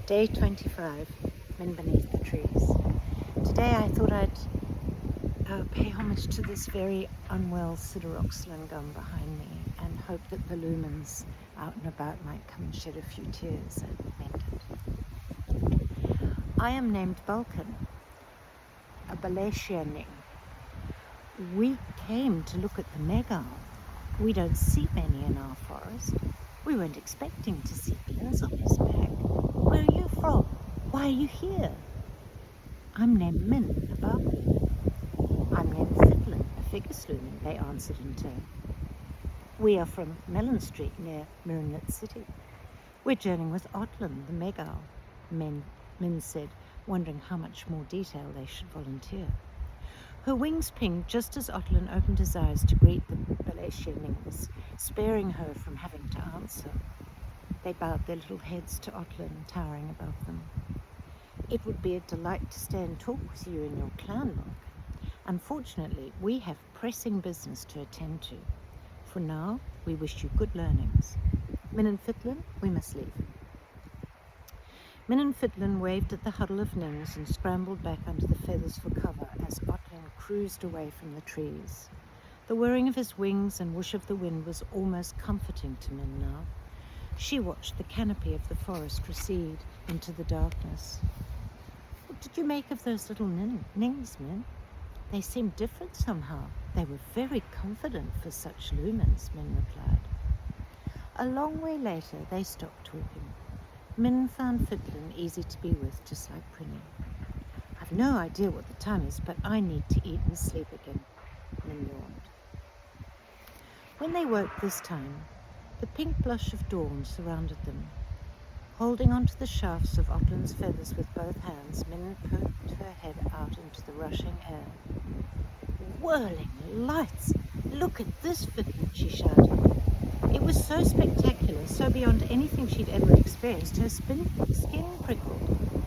Day 25, Men Beneath the Trees. Today I thought I'd pay homage to this very unwell Sideroxylon gum behind me and hope that the lumins out and about might come and shed a few tears and mend it. I am named Barklin, a Balatianing. We came to look at the megal. We don't see many in our forest. We weren't expecting to see pins on his back. Where are you from? Why are you here? I'm named Min Barklin. I'm named Fiddlin, a Ficus lumin, they answered in turn. We are from Melon Street near Mirinlet City. We're journeying with Otlin, the megal, Min said, wondering how much more detail they should volunteer. Her wings pinged just as Otlin opened his eyes to greet the Balatianings, sparing her from having to answer. They bowed their little heads to Otlin, towering above them. It would be a delight to stay and talk with you in your clan log. Unfortunately, we have pressing business to attend to. For now, we wish you good learnings. Min and Fiddlin, we must leave. Min and Fiddlin waved at the huddle of nings and scrambled back under the feathers for cover as Otlin cruised away from the trees. The whirring of his wings and whoosh of the wind was almost comforting to Min now. She watched the canopy of the forest recede into the darkness. What did you make of those little nings, Min? They seemed different somehow. They were very confident for such lumins, Min replied. A long way later, they stopped talking. Min found Fiddlin easy to be with, just like Prinny. I've no idea what the time is, but I need to eat and sleep again, Min yawned. When they woke this time, the pink blush of dawn surrounded them. Holding onto the shafts of Otlin's feathers with both hands, Min poked her head out into the rushing air. Whirling lights! Look at this, Fiddlin, she shouted. It was so spectacular, so beyond anything she'd ever experienced, her skin prickled.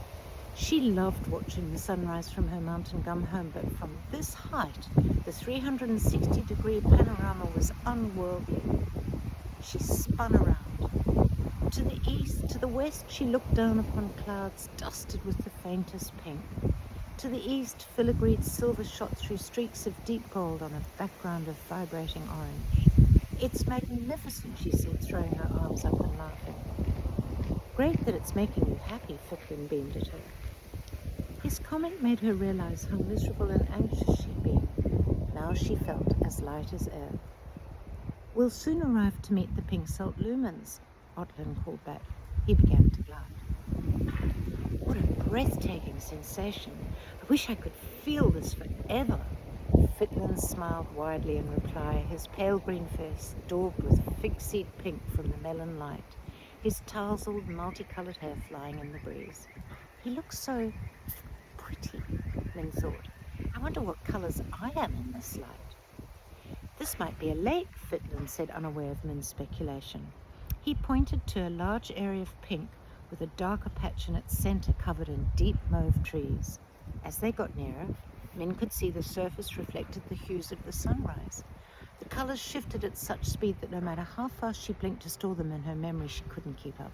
She loved watching the sunrise from her mountain gum home, but from this height, the 360-degree panorama was unworldly. She spun around. To the east, to the west, she looked down upon clouds dusted with the faintest pink. To the east, filigreed silver shot through streaks of deep gold on a background of vibrating orange. It's magnificent, she said, throwing her arms up and laughing. Great that it's making you happy, Fiddlin beamed at her. His comment made her realize how miserable and anxious she'd been. Now she felt as light as air. We'll soon arrive to meet the Pinksalt lumins, Otlin called back. He began to glide. What a breathtaking sensation. I wish I could feel this forever. Fiddlin smiled widely in reply, his pale green face daubed with fig seed pink from the melon light, his tousled, multicolored hair flying in the breeze. He looks so pretty, Min thought. I wonder what colors I am in this light. This might be a lake, Fiddlin said, unaware of Min's speculation. He pointed to a large area of pink with a darker patch in its center covered in deep mauve trees. As they got nearer, Min could see the surface reflected the hues of the sunrise. The colors shifted at such speed that no matter how fast she blinked to store them in her memory, she couldn't keep up.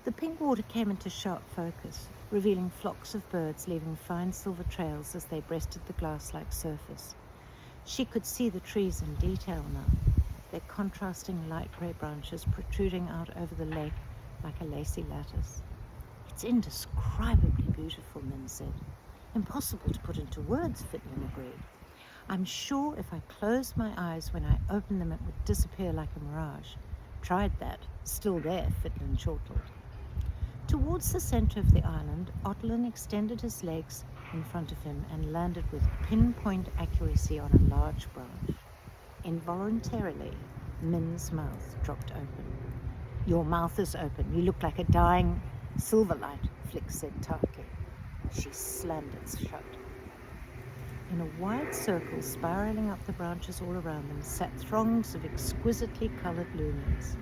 The pink water came into sharp focus, revealing flocks of birds leaving fine silver trails as they breasted the glass-like surface. She could see the trees in detail now, their contrasting light grey branches protruding out over the lake like a lacy lattice. It's indescribably beautiful, Min said. Impossible to put into words, Fiddlin agreed. I'm sure if I closed my eyes when I opened them, it would disappear like a mirage. Tried that. Still there, Fiddlin chortled. Towards the center of the island, Otlin extended his legs in front of him and landed with pinpoint accuracy on a large branch. Involuntarily, Min's mouth dropped open. Your mouth is open. You look like a dying silverlight, Flick said tartly. She slammed it shut. In a wide circle, spiraling up the branches all around them, sat throngs of exquisitely colored lumins.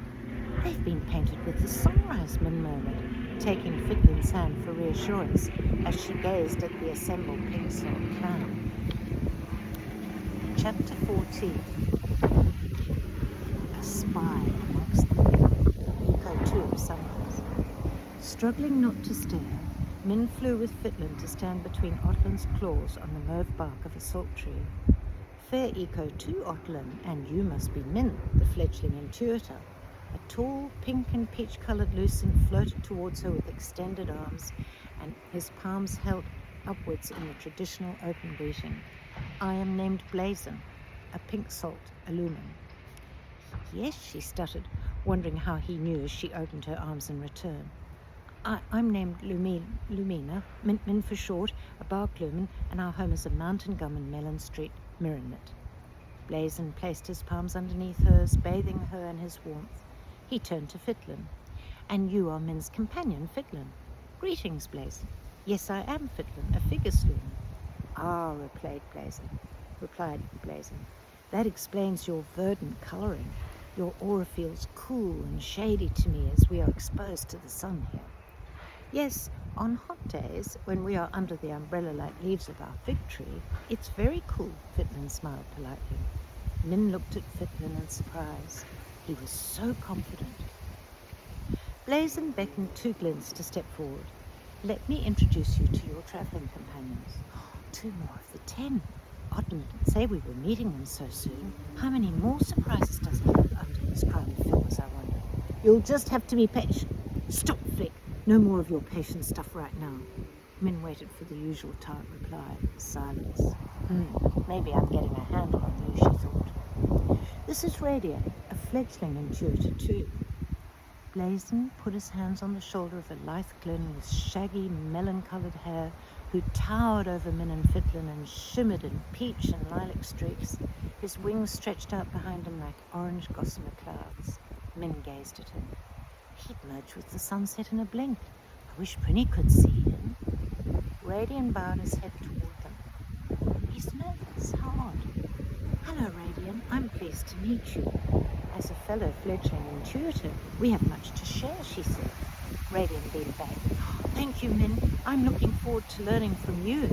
They've been painted with the sunrise, Min murmured, taking Fiddlin's hand for reassurance as she gazed at the assembled Pinksalt clan. Chapter 14. A spy amongst them. Echo 2 of sunrise. Struggling not to stare, Min flew with Fitlin to stand between Otlin's claws on the mauve bark of a salt tree. Fair eco to Otlin, and you must be Min, the fledgling intuitor. A tall, pink and peach-coloured lucin floated towards her with extended arms, and his palms held upwards in the traditional open greeting. I am named Blazon, a Pinksalt, a lumin. Yes, she stuttered, wondering how he knew as she opened her arms in return. I'm named Lumina, Min for short, a bark lumin, and our home is a mountain gum in Mellon Street, Mirrenlit. Blazon placed his palms underneath hers, bathing her in his warmth. He turned to Fitlin. And you are Min's companion, Fitlin. Greetings, Blazon. Yes, I am Fitlin, a figure lumin. Ah, replied Blazon. That explains your verdant colouring. Your aura feels cool and shady to me as we are exposed to the sun here. Yes, on hot days, when we are under the umbrella-like leaves of our fig tree, it's very cool, Fitlin smiled politely. Min looked at Fitlin in surprise. He was so confident. Blazon beckoned two Glins to step forward. Let me introduce you to your travelling companions. 2 more of the 10. Otlin didn't say we were meeting them so soon. How many more surprises does he have under his crown of feathers, I wonder? You'll just have to be patient. Stop, Flick. No more of your patient stuff right now. Min waited for the usual tart reply. Silence. Maybe I'm getting a handle on you, she thought. This is Radiant, a fledgling intuitor too. Blazon put his hands on the shoulder of a lithe Glyn with shaggy, melon-coloured hair, who towered over Min and Fitlin and shimmered in peach and lilac streaks. His wings stretched out behind him like orange gossamer clouds. Min gazed at him. He'd merge with the sunset in a blink. I wish Prinny could see him. Radian bowed his head toward them. He's nervous. How odd. Hello, Radian. I'm pleased to meet you. As a fellow fledgling intuitor, we have much to share, she said. Radian beamed back. Thank you, Min. I'm looking forward to learning from you.